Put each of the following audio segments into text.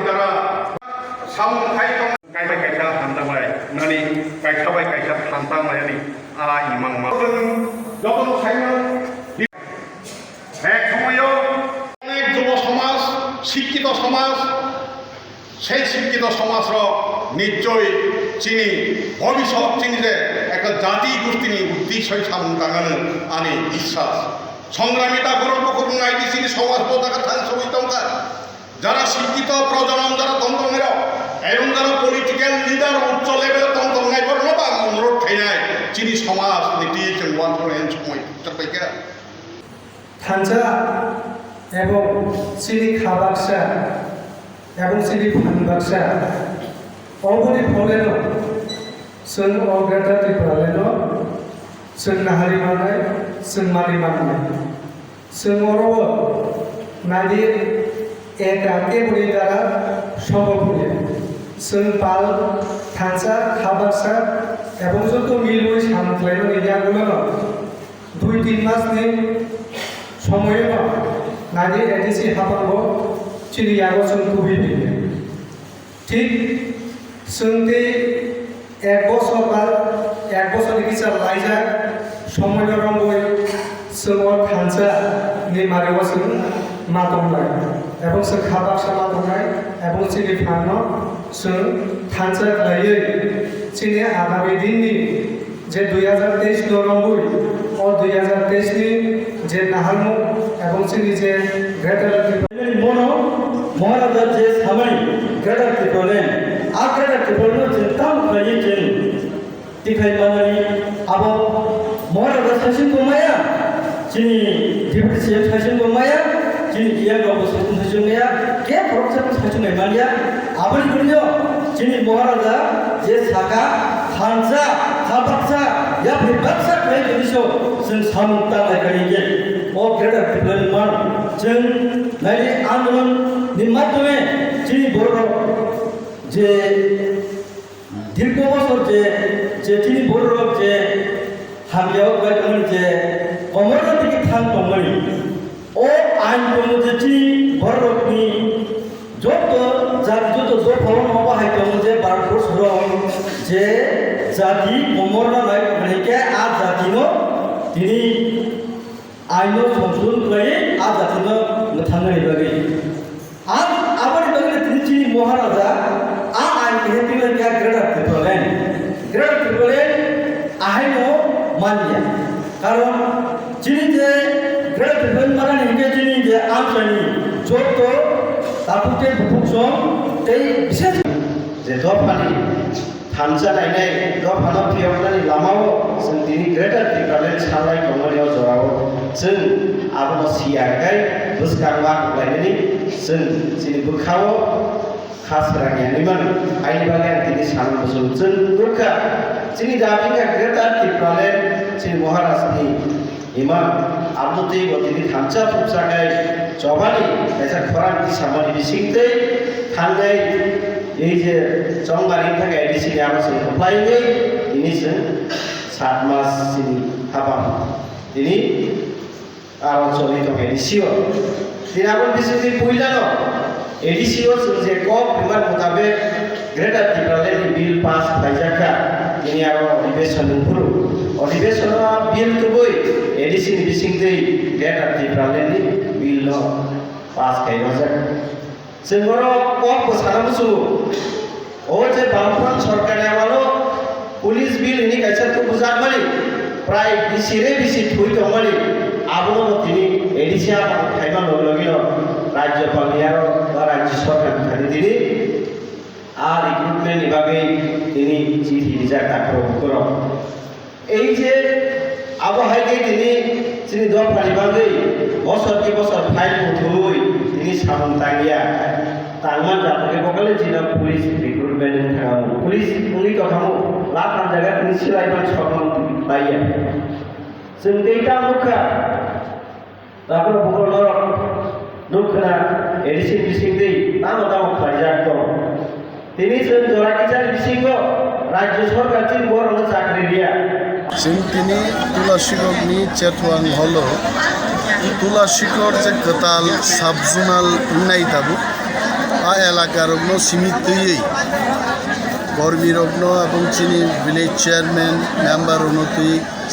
দ্বারা সামুখাই গাयबाय गायसा हामदांबाय नानि गायखाबाय गायसा हामदांबायनि आला इमां मा যত সাইনা এক সময়ও অনেক যুব সমাজ শিক্ষিত সমাজ সেই শিক্ষিত সমাজর নিশ্চয় চিনি ভবিষ্যৎ চিনিতে একটা জাতি গোষ্ঠীনি উদ্দেশ্য সামুদাঙ্গানো আনি বিশ্বাস সংগ্রামিতা গর্ব করুন আইডিসিনি সমাজ পতাকা থান সবই টঙ্কা যারা শিক্ষিত প্রজনন যারা তন্ত্রের এবং যারা পলিটিক্যাল লিডার উচ্চ লেভেল তন্ত্রনায় বর্ণ বা অনুরোধ খাইনায় চিনি সমাজ নীতি ওয়ান সময় চাপাইকা থানচা এবং চিনি খাবাকসা এবং চিনি ফানবাকসা অবনি ফলেন जों अग्रता टिप्रालेन जों नाहारि मानाय जों मानि मानाय जों अरबो नादि एक आके बुरि द्वारा सम्भव जों पाल थानसा खाबाक्सा এবং যত মিলবই সামলাইনো নিয়াগুলো 2-3 মাসनि সময়नो नादि एडिसि हाबांगो चिनियागो जों कुबिबि ठीक जों दे एक बছर किसा लाइजा समय रंगय जों थानसा नि मारेवा जों मातंनाय एवं जों खाबाक्सा मातंनाय एवं चिनि फानो जों थानसा लायै चिनि आगामी दिननि जे 2023 नरंगय और 2023 नि जे नाहालमु एवं चिनि जे ग्रेटर मोनो महाराजा जे सामय ग्रेटर टिप्रोलेन आ ग्रेटर टिप्रोलेन चिंता खायै जों दिखाय मानानि आबो महाराजा सासिन गमाया चिनि डिप्टी सासिन गमाया चिनि गिया गावबो सासिन गमाया के फरकसा सासिन गमाया आबोनि गुनियो चिनि महाराजा जे साका थानसा खाबाक्सा या फिबाक्सा खाय दिसो जों सामता लायखारिगे ओ ग्रेटर टिप्रोलेन मान जों नायनि आन्दोलन नि माध्यमे चिनि बर जे दीर्घ बছর যে তিনি বড় যে হামিয়াও গায়মন যে কমরন থেকে থান কমরি ও আইন কোন যে তিনি বড়নি যত ফলন হবা হাইতো যে ভারতবর্ষ যে জাতি কমরনা নাই মানে আ জাতিনো তিনি আইন সংশোধন করে আ জাতিনো থাঙ্গানি বাগে আর আবার বাগে তিনি মহারাজা आ आइन केहेतिला क्या ग्रेटर टिप्रोलेन आहायनो मानिया कारण जिनि जे ग्रेटर टिप्रोलेन माने हिंगे जिनि जे आमसानि जत तापुते बुफुकसम तै बिसेस जे दफानि थानसा नायनाय दफानो फियरनानि लामाव जों दिनि ग्रेटर टिप्रोलेन सालाय कमरियाव जराव जों आबो सियागाय बुसकांबा लायनानि जों जिनि बुखाव खासरानियानि मान आइनि बागै दिनै सानबोसो जों दुखा जोंनि दाबिका ग्रेटर टिप्रोलेन जोंनि महाराजनि इमान आबदति गतिनि थानसा फुबसागाय जबानि एसा खरान सामानि बिसिंदै थांनाय এই যে চংবারিनि थाखाय एडिसिनि आबसो अप्लायनै दिनै जों 7 मास सिनि हाबा दिनै आरजनि थाखाय एडिसिओ दिनाबो बिसिनि पहिलानो एडिसिओ जे कप बिमान मुताबिक ग्रेटर टिप्रोलेन बिल पास खायजाखा दिनै आरो अधिवेशन बिल तुबै एडिसिनि बिसिंदै ग्रेटर टिप्रोलेन बिल पास खायजाखा जोंरो कप सानामुसु ओ जे बामफ्राम सरकार आमालो पुलिस बिल नि कायसा तो बुजात मानि प्राय बिसि थुइ दमानि आबो दिनै एडिसिया खायमा लगलगिलो राज्यपालनि आरो राज्य सरकार खानि दिनै आ रिक्रुटमेन्ट विभागे दिनै चिठि बिजाब दाखल करो এই যে আবহাওয়াকে দিনে চিনি দফানি বাগে বছর ফাইল উঠুই তিনি সামন্তাগিয়া তালমান জাতকে বকালে জিনা পুলিশ রিক্রুটমেন্ট থাকাম পুলিশ উনি কথামো লাখান জায়গা তিনি সিলাইমান সকম লাইয়া जों दैटा मुखा दाबो बगलर दुखना एडिसिन बिसिंदै दाम खायजाक दं दिनै जों जराकिचार बिसिंगो राज्य सरकारथिं बरनो चाकरि गैया जों दिनै तुलासिगरनि चेतवान हलो तुलासिगर जे गताल साब जुनाल नायदाबो এলাকারগ্ন সীমিতই কর্মীরগ্ন এবং চিনি ভিলেজ চেয়ারম্যান মেম্বার উন্নতি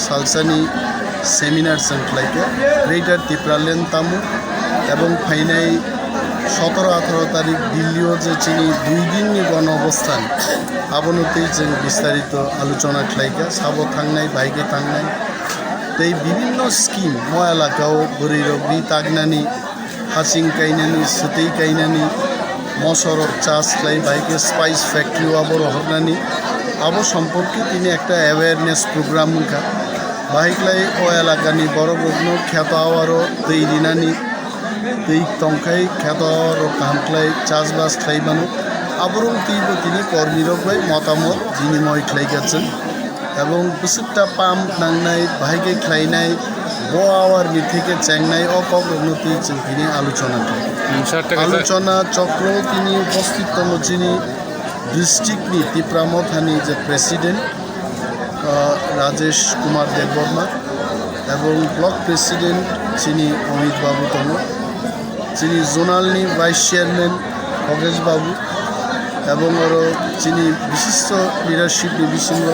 সালসানি সেমিনার সেন্ট্রাইকে গ্রেটার ত্রিপুরাল্যান্ড তামু এবং ফাইনাই 17-18 তারিখ দিল্লিও যে চিনি 2 দিননি গণ অবস্থান আবনতেই जों বিস্তারিত আলোচনা খাইকা সাবো থাংনাই বাইকে থাংনাই এই বিভিন্ন স্কিম ম এলাকাও বরিরগনি তাগনানি হাসিং কাইনানি সুতেই কাইনানি মশরক চাষ খাই বাইকে স্পাইস ফ্যাক্টরি আবর হরনানি আবো সম্পর্কে তিনি একটা অ্যাওয়ারনেস প্রোগ্রাম মুখা বাইকলাই ও এলাকানি বড় বগ্ন খ্যাত আওয়ারও दै দিনানি दै টংখাই খ্যাত আওয়ারও কামখ্লাই চাষবাস খাইবানো আবরং তিনি কর্মীরগবাই মতামত বিনিময় খাইগাছেন এবং বিশুদ্ধ পাম্প নাংনাই বাইকে খাইনাই ব আওয়ারনি থেকে চেংনাই অপগ্রগতি তিনি আলোচনা করেন আলোচনা চক্র তিনি উপস্থিত তিনি ডিস্ট্রিক্টনি ত্রিপুরামথানি যে প্রেসিডেন্ট রাজেশ কুমার দেববর্মা এবং ব্লক প্রেসিডেন্ট যিনি অমিত বাবু তম যিনি জোনালনি ভাইস চেয়ারম্যান খগেশ বাবু এবং আরও যিনি বিশিষ্ট লিডারশিপ বিসিংহ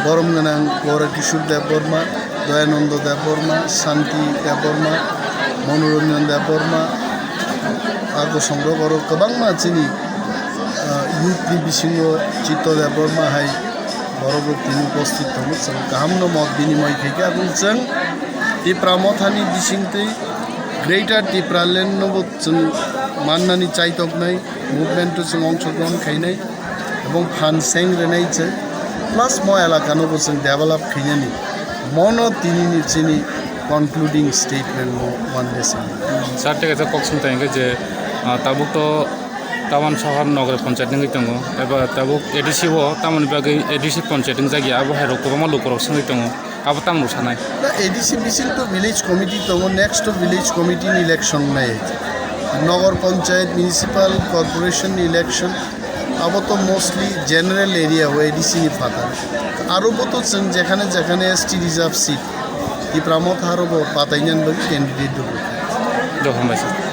বরমগানাং গৌরকিশোর দেববর্মা দয়ানন্দ দেববর্মা শান্তি দেববর্মা মনোরঞ্জন দেববর্মা आगो संग्रह बर गोबां जोंनि इउथनि बिसिङाव चित्त देबबर्मा हाय बरबो तीन उपस्थित दङ जों गाहामनो मत बिनिमय खायगा এবং जों ত্রিপুরামথানি बिसिंतै ग्रेटार ত্রিপুরাল্যান্ডनबो जों माननानै चाइतकनाय मुभमेन्ट जों अंशग्रहण खायनाय এবং फानसें रेनाय जों प्लास म एलाकानोबो जों डेभेलप खायनानै मन तिनिनि जोंनि कनक्लुडिं स्टेटमेन्ट वन देसिं सार टेका कक्सुं ताइंगे जे ताबुक तो टाउन शहर नगर पंचायत नि दङ एबा ताबुक एडिसि वो तामन बागै एडिसि पंचायत नि जागिया अब हेरो गोबां लोकरक संगै दङ अब तामनु सानाय एडिसि बिसिल तो विलेज कमिटी दङ नेक्स्ट विलेज कमिटी इलेक्शन नाय नगर पंचायत म्युनिसिपल कॉर्पोरेशन इलेक्शन अब तो मोस्टली जनरल एरिया हो एडिसि नि फाता आरो तो जों जेखाने जेखाने एसटी रिजार्व सीट ত্রিপুরামথারও পাতাইনাन बागै कैंडिडेट दङ दङ